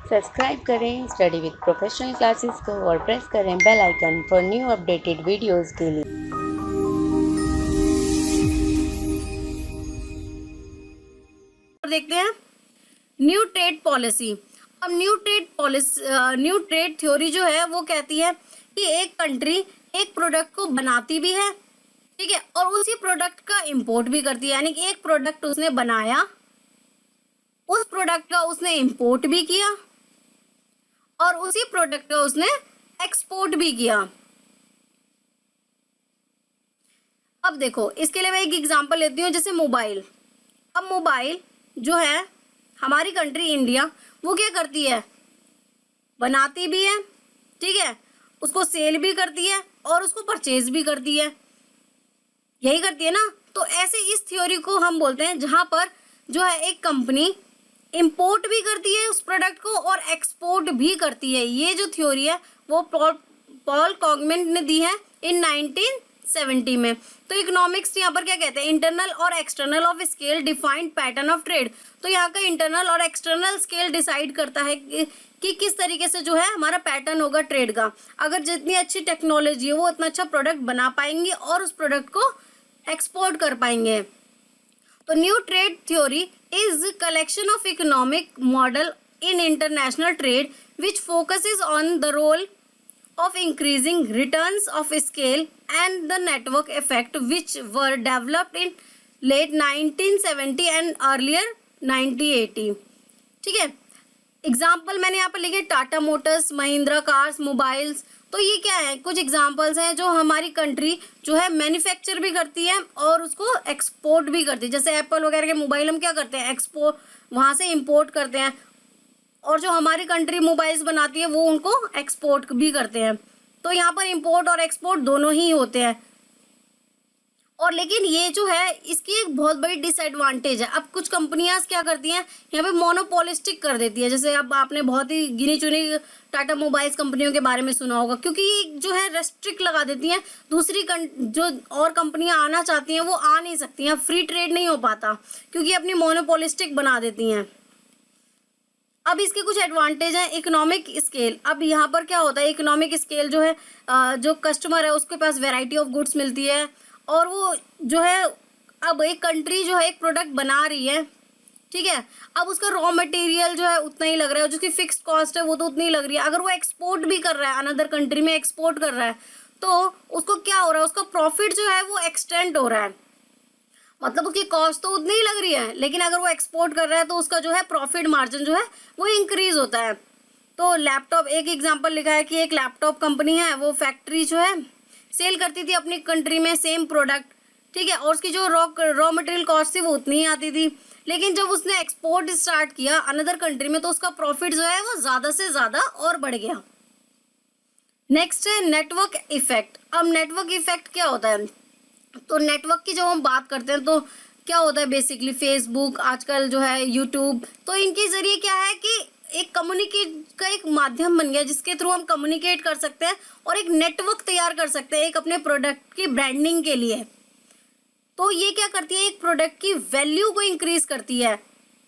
Subscribe करें study with professional classes को और प्रेस करें bell icon for new updated videos के लिए। देखते हैं न्यू ट्रेड पॉलिसी। अब न्यू ट्रेड थ्योरी जो है वो कहती है कि एक कंट्री एक प्रोडक्ट को बनाती भी है, ठीक है, और उसी प्रोडक्ट का इंपोर्ट भी करती है। यानी कि एक प्रोडक्ट उसने बनाया, उस प्रोडक्ट का उसने इंपोर्ट भी किया और उसी प्रोडक्ट का उसने एक्सपोर्ट भी किया। अब देखो, इसके लिए मैं एक एग्जांपल लेती हूँ, जैसे मोबाइल। अब मोबाइल जो है हमारी कंट्री इंडिया, वो क्या करती है, बनाती भी है, ठीक है, उसको सेल भी करती है और उसको परचेज भी करती है, यही करती है ना। तो ऐसे इस थ्योरी को हम बोलते हैं जहां पर जो है एक कंपनी इंपोर्ट भी करती है उस प्रोडक्ट को और एक्सपोर्ट भी करती है। ये जो थ्योरी है वो पॉल कॉगमेंट ने दी है इन 1970 में। तो इकोनॉमिक्स यहाँ पर क्या कहते हैं, इंटरनल और external of scale defined pattern of trade. तो यहाँ का इंटरनल और एक्सटर्नल स्केल डिसाइड करता है कि किस तरीके से जो है हमारा पैटर्न होगा ट्रेड का। अगर जितनी अच्छी टेक्नोलॉजी है वो उतना अच्छा प्रोडक्ट बना पाएंगे और उस प्रोडक्ट को एक्सपोर्ट कर पाएंगे। तो new trade theory is collection of economic model in international trade which focuses on the role of increasing returns of scale and the network effect which were developed in late 1970 and earlier 1980। ठीक है, example मैंने यहाँ पर लिखे Tata Motors, Mahindra cars, mobiles. तो ये क्या है, कुछ एग्जाम्पल्स हैं जो हमारी कंट्री जो है मैन्युफैक्चर भी करती है और उसको एक्सपोर्ट भी करती है। जैसे एप्पल वगैरह के मोबाइल हम क्या करते हैं, एक्सपोर्ट वहाँ से इंपोर्ट करते हैं, और जो हमारी कंट्री मोबाइल्स बनाती है वो उनको एक्सपोर्ट भी करते हैं। तो यहाँ पर इंपोर्ट और एक्सपोर्ट दोनों ही होते हैं। और लेकिन ये जो है इसकी एक बहुत बड़ी डिसएडवांटेज है। अब कुछ कंपनियां क्या करती हैं, यहाँ पे मोनोपोलिस्टिक कर देती है। जैसे अब आपने बहुत ही गिनी चुनी टाटा मोबाइल्स कंपनियों के बारे में सुना होगा, क्योंकि ये जो है रेस्ट्रिक्ट लगा देती हैं। दूसरी जो और कंपनियां आना चाहती हैं वो आ नहीं सकती हैं, फ्री ट्रेड नहीं हो पाता क्योंकि अपनी मोनोपोलिस्टिक बना देती हैं। अब इसके कुछ एडवांटेज हैं, इकोनॉमिक स्केल। अब यहाँ पर क्या होता है, इकोनॉमिक स्केल जो है जो कस्टमर है उसके पास वेराइटी ऑफ गुड्स मिलती है और वो जो है, अब एक कंट्री जो है एक प्रोडक्ट बना रही है, ठीक है, अब उसका रॉ मटेरियल जो है उतना ही लग रहा है, जिसकी फिक्स्ड कॉस्ट है वो तो उतनी ही लग रही है। अगर वो एक्सपोर्ट भी कर रहा है, अनदर कंट्री में एक्सपोर्ट कर रहा है, तो उसको क्या हो रहा है, उसका प्रॉफिट जो है वो एक्सटेंड हो रहा है। मतलब उसकी कॉस्ट तो उतनी ही लग रही है, लेकिन अगर वो एक्सपोर्ट कर रहा है तो उसका जो है प्रॉफिट मार्जिन जो है वो इंक्रीज होता है। तो लैपटॉप, एक एग्जाम्पल लिखा है कि एक लैपटॉप कंपनी है, वो फैक्ट्री जो है सेल करती थी अपनी कंट्री में सेम प्रोडक्ट, ठीक है, और उसकी जो रॉ मटेरियल कॉस्ट थी वो उतनी ही आती थी। लेकिन जब उसने एक्सपोर्ट स्टार्ट किया अनदर कंट्री में तो उसका प्रॉफिट जो है वो ज़्यादा से ज़्यादा और बढ़ गया। नेक्स्ट है नेटवर्क इफेक्ट। अब नेटवर्क इफेक्ट क्या होता है, तो नेटवर्क की जब हम बात करते हैं तो क्या होता है, बेसिकली फेसबुक, आजकल जो है यूट्यूब, तो इनके ज़रिए क्या है कि एक कम्युनिकेट का एक माध्यम बन गया जिसके थ्रू हम कम्युनिकेट कर सकते हैं और एक नेटवर्क तैयार कर सकते हैं एक अपने प्रोडक्ट की ब्रांडिंग के लिए। तो ये क्या करती है, एक प्रोडक्ट की वैल्यू को इंक्रीज करती है।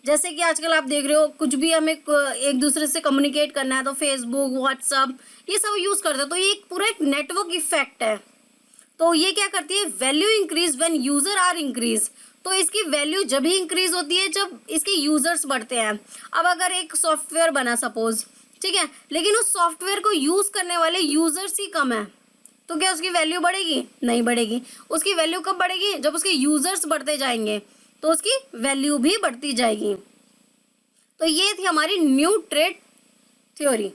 जैसे कि आजकल आप देख रहे हो, कुछ भी हमें एक दूसरे से कम्युनिकेट करना है तो फेसबुक, व्हाट्सअप, ये सब यूज़ करते हैं। तो ये एक पूरा एक नेटवर्क इफेक्ट है। तो ये क्या करती है, value increase when user are increase. तो इसकी वैल्यू जब ही इंक्रीज होती है जब इसके यूजर्स बढ़ते हैं। अब अगर एक सॉफ्टवेयर बना सपोज, ठीक है, लेकिन उस सॉफ्टवेयर को यूज करने वाले यूजर्स ही कम है, तो क्या उसकी वैल्यू बढ़ेगी? नहीं बढ़ेगी। उसकी वैल्यू कब बढ़ेगी? जब उसके यूजर्स बढ़ते जाएंगे तो उसकी वैल्यू भी बढ़ती जाएगी। तो ये थी हमारी न्यू ट्रेड थ्योरी।